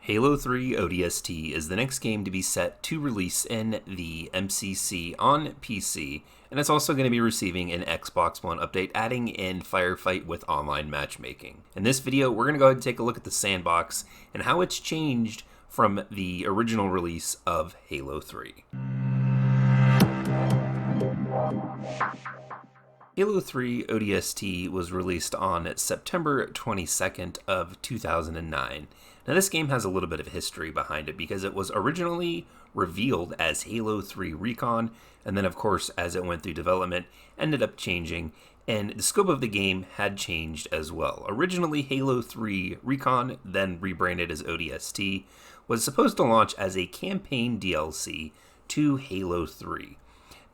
Halo 3 ODST is the next game to be set to release in the MCC on PC, and it's also going to be receiving an Xbox One update adding in Firefight with online matchmaking. In this video, we're going to go ahead and take a look at the sandbox and how it's changed from the original release of Halo 3. Halo 3 ODST was released on September 22nd of 2009. Now this game has a little bit of history behind it because it was originally revealed as Halo 3 Recon, and then of course as it went through development ended up changing, and the scope of the game had changed as well. Originally Halo 3 Recon, then rebranded as ODST, was supposed to launch as a campaign DLC to Halo 3.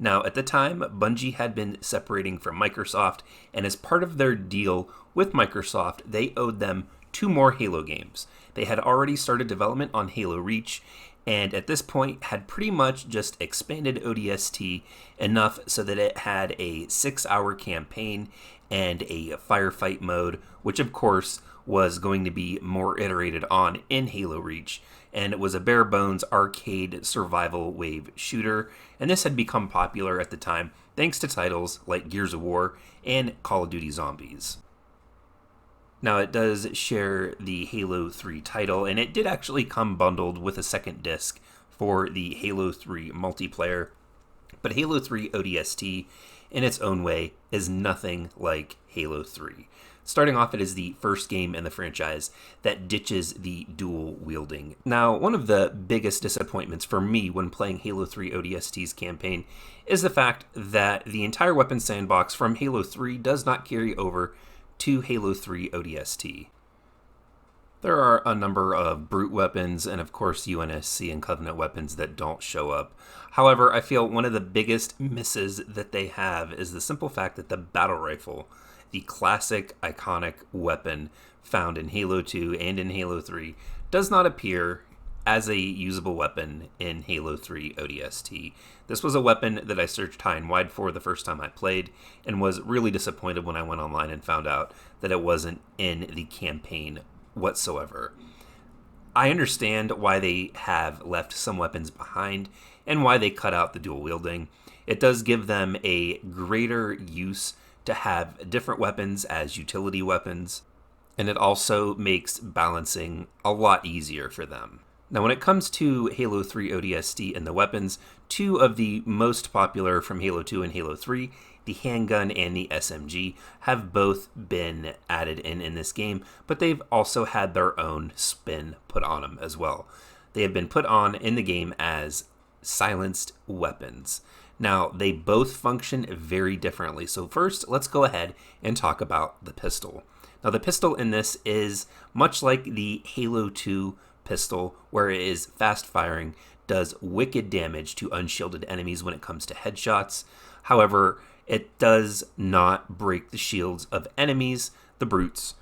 Now, at the time, Bungie had been separating from Microsoft, and as part of their deal with Microsoft, they owed them 2 more Halo games. They had already started development on Halo Reach, and at this point had pretty much just expanded ODST enough so that it had a 6-hour campaign and a firefight mode, which of course was going to be more iterated on in Halo Reach, and it was a bare bones arcade survival wave shooter, and this had become popular at the time thanks to titles like Gears of War and Call of Duty Zombies. Now it does share the Halo 3 title, and it did actually come bundled with a second disc for the Halo 3 multiplayer, but Halo 3 ODST in its own way is nothing like Halo 3. Starting off, it is the first game in the franchise that ditches the dual wielding. Now, one of the biggest disappointments for me when playing Halo 3 ODST's campaign is the fact that the entire weapon sandbox from Halo 3 does not carry over to Halo 3 ODST. There are a number of brute weapons and of course UNSC and Covenant weapons that don't show up. However, I feel one of the biggest misses that they have is the simple fact that the battle rifle, the classic iconic weapon found in Halo 2 and in Halo 3, does not appear as a usable weapon in Halo 3 ODST. This was a weapon that I searched high and wide for the first time I played, and was really disappointed when I went online and found out that it wasn't in the campaign whatsoever. I understand why they have left some weapons behind and why they cut out the dual wielding. It does give them a greater use to have different weapons as utility weapons, and it also makes balancing a lot easier for them. Now, when it comes to Halo 3 ODST and the weapons, 2 of the most popular from Halo 2 and Halo 3, the handgun and the SMG, have both been added in this game, but they've also had their own spin put on them as well. They have been put on in the game as silenced weapons. Now, they both function very differently. So first, let's go ahead and talk about the pistol. Now, the pistol in this is much like the Halo 2 pistol, where it is fast firing, does wicked damage to unshielded enemies when it comes to headshots. However, it does not break the shields of enemies, the brutes.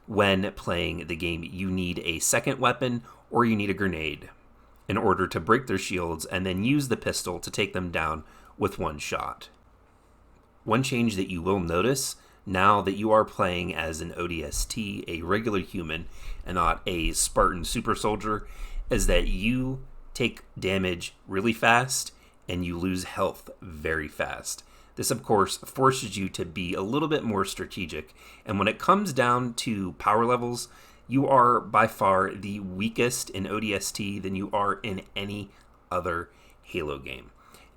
When playing the game, you need a second weapon or you need a grenade in order to break their shields and then use the pistol to take them down with one shot. One change that you will notice now that you are playing as an ODST, a regular human, and not a Spartan super soldier, is that you take damage really fast and you lose health very fast. This, of course, forces you to be a little bit more strategic, and when it comes down to power levels, you are by far the weakest in ODST than you are in any other Halo game.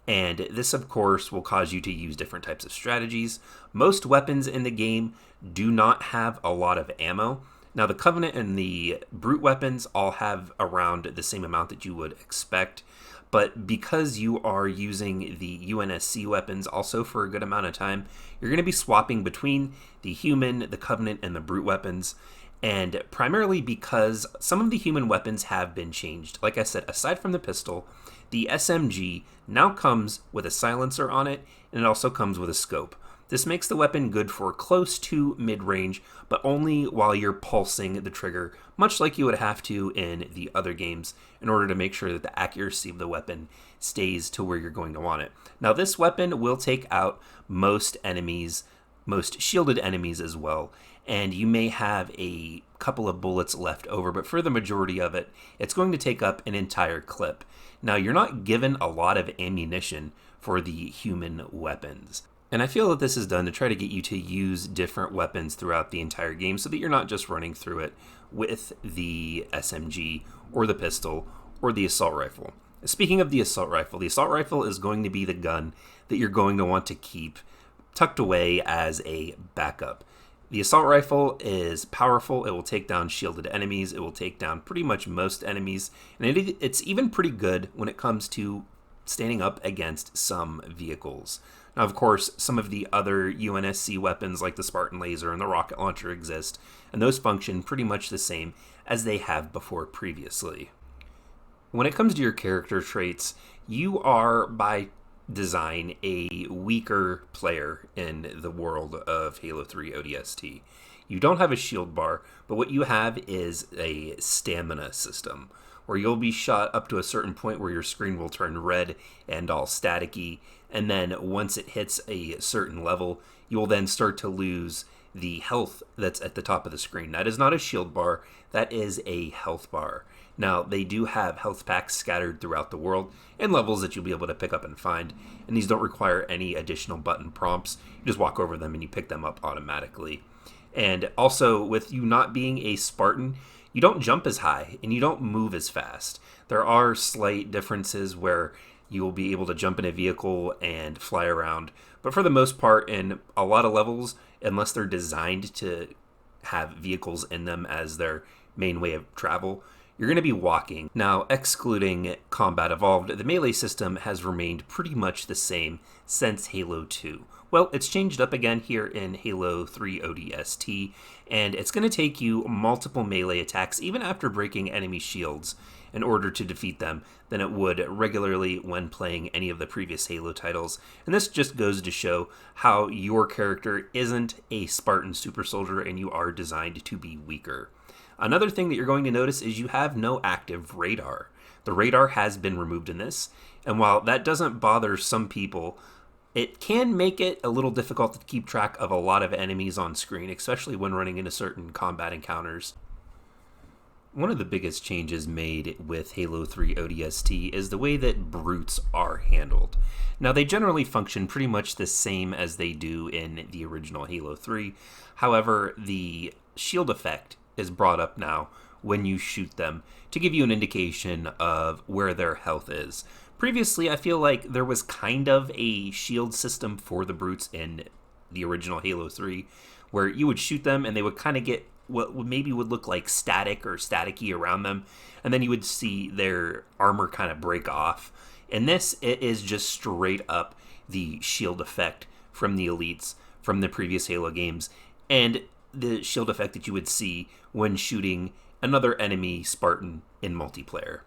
And this, of course, will cause you to use different types of strategies. Most weapons in the game do not have a lot of ammo. Now, the Covenant and the brute weapons all have around the same amount that you would expect. But because you are using the UNSC weapons also for a good amount of time, you're going to be swapping between the human, the Covenant, and the brute weapons. And primarily because some of the human weapons have been changed. Like I said, aside from the pistol, the SMG now comes with a silencer on it, and it also comes with a scope. This makes the weapon good for close to mid-range, but only while you're pulsing the trigger, much like you would have to in the other games, in order to make sure that the accuracy of the weapon stays to where you're going to want it. Now, this weapon will take out most enemies, most shielded enemies as well, and you may have a couple of bullets left over, but for the majority of it, it's going to take up an entire clip. Now, you're not given a lot of ammunition for the human weapons. And I feel that this is done to try to get you to use different weapons throughout the entire game so that you're not just running through it with the SMG or the pistol or the assault rifle. Speaking of the assault rifle is going to be the gun that you're going to want to keep tucked away as a backup. The assault rifle is powerful. It will take down shielded enemies. It will take down pretty much most enemies. And it's even pretty good when it comes to standing up against some vehicles. Now, of course, some of the other UNSC weapons like the Spartan laser and the rocket launcher exist, and those function pretty much the same as they have before previously. When it comes to your character traits, you are, by design, a weaker player in the world of Halo 3 ODST. You don't have a shield bar, but what you have is a stamina system, where you'll be shot up to a certain point where your screen will turn red and all staticky, and then once it hits a certain level, you will then start to lose the health that's at the top of the screen. That is not a shield bar, that is a health bar. Now, they do have health packs scattered throughout the world and levels that you'll be able to pick up and find, and these don't require any additional button prompts. You just walk over them and you pick them up automatically. And also, with you not being a Spartan, you don't jump as high and you don't move as fast. There are slight differences where you will be able to jump in a vehicle and fly around, but for the most part, in a lot of levels, unless they're designed to have vehicles in them as their main way of travel, you're going to be walking. Now, excluding Combat Evolved, the melee system has remained pretty much the same since Halo 2. Well, it's changed up again here in Halo 3 ODST, and it's going to take you multiple melee attacks, even after breaking enemy shields, in order to defeat them, than it would regularly when playing any of the previous Halo titles. And this just goes to show how your character isn't a Spartan super soldier and you are designed to be weaker. Another thing that you're going to notice is you have no active radar. The radar has been removed in this, and while that doesn't bother some people, it can make it a little difficult to keep track of a lot of enemies on screen, especially when running into certain combat encounters. One of the biggest changes made with Halo 3 ODST is the way that brutes are handled. Now, they generally function pretty much the same as they do in the original Halo 3. However, the shield effect is brought up now when you shoot them to give you an indication of where their health is. Previously, I feel like there was kind of a shield system for the brutes in the original Halo 3, where you would shoot them and they would kind of get what maybe would look like static or staticky around them, and then you would see their armor kind of break off. In this, it is just straight up the shield effect from the elites from the previous Halo games, and the shield effect that you would see when shooting another enemy Spartan in multiplayer.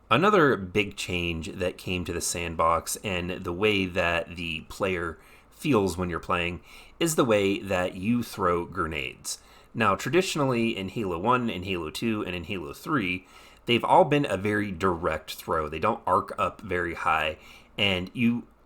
Another big change that came to the sandbox and the way that the player feels when you're playing is the way that you throw grenades. Now, traditionally in Halo 1, in Halo 2, and in Halo 3, they've all been a very direct throw. They don't arc up very high, and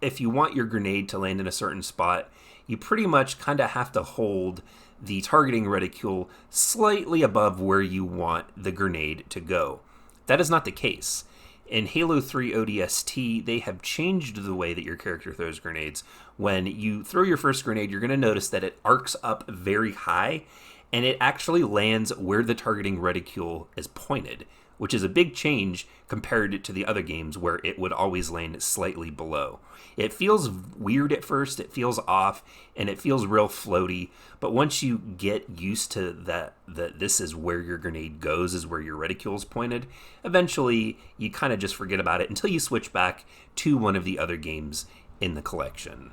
if you want your grenade to land in a certain spot, you pretty much kind of have to hold the targeting reticule slightly above where you want the grenade to go. That is not the case. In Halo 3 ODST, they have changed the way that your character throws grenades. When you throw your first grenade, you're going to notice that it arcs up very high, and it actually lands where the targeting reticule is pointed, which is a big change compared to the other games where it would always land slightly below. It feels weird at first, it feels off, and it feels real floaty, but once you get used to that this is where your grenade goes, is where your reticule is pointed, eventually you kind of just forget about it until you switch back to one of the other games in the collection.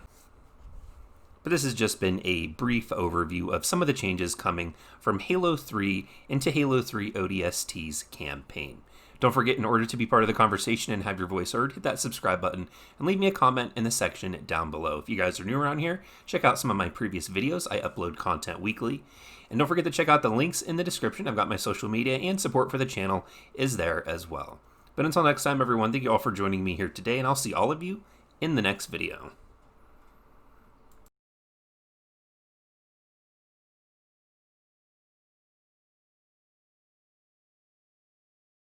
But this has just been a brief overview of some of the changes coming from Halo 3 into Halo 3 ODST's campaign. Don't forget, in order to be part of the conversation and have your voice heard, hit that subscribe button and leave me a comment in the section down below. If you guys are new around here, check out some of my previous videos. I upload content weekly. And don't forget to check out the links in the description. I've got my social media, and support for the channel is there as well. But until next time, everyone, thank you all for joining me here today, and I'll see all of you in the next video.